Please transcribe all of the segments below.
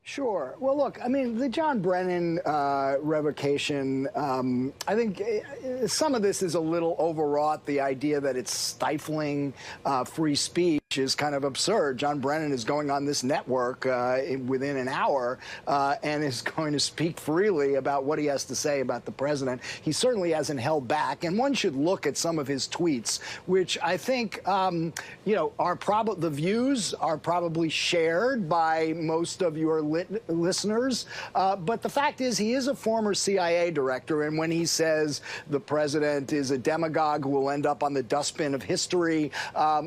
Sure. Well, look, I mean, the John Brennan revocation, I think some of this is a little overwrought. The idea that it's stifling free speech is kind of absurd. John Brennan is going on this network within an hour and is going to speak freely about what he has to say about the president. He certainly hasn't held back, and one should look at some of his tweets, which I think, you know, the views are probably shared by most of your listeners. But the fact is, he is a former CIA director, and when he says the president is a demagogue who will end up on the dustbin of history,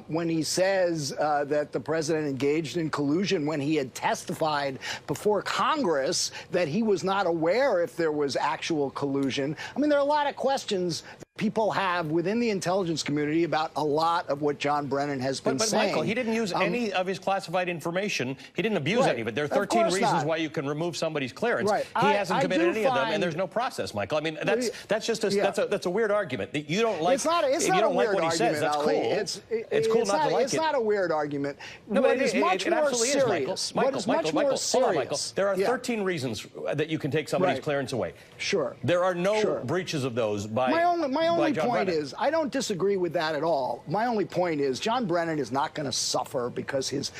when he says that the president engaged in collusion when he had testified before Congress that he was not aware if there was actual collusion. I mean, there are a lot of questions people have within the intelligence community about a lot of what John Brennan has been saying. But Michael, he didn't use any of his classified information. He didn't abuse any of it. There are 13 reasons why you can remove somebody's clearance. Right. He hasn't committed any of them, and there's no process, Michael. I mean, that's just a that's a weird argument. You don't like. If you don't like what he says, that's cool. It's cool not to like it. It's not a weird argument. No, but it absolutely is, Michael. Michael. There are 13 reasons that you can take somebody's clearance away. Sure. There are no breaches of those by. My only point is, I don't disagree with that at all. My only point is, John Brennan is not going to suffer because his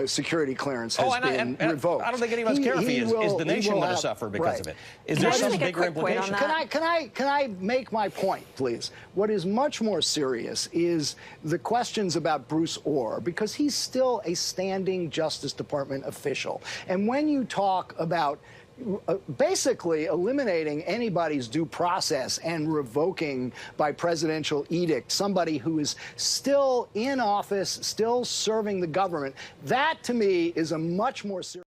security clearance has been revoked. I don't think any of us care if he is. Is the nation going to suffer because of it? Is there some bigger implication? Can I make my point, please? What is much more serious is the questions about Bruce Orr, because he's still a standing Justice Department official. And when you talk about basically eliminating anybody's due process and revoking by presidential edict somebody who is still in office, still serving the government, that to me is a much more serious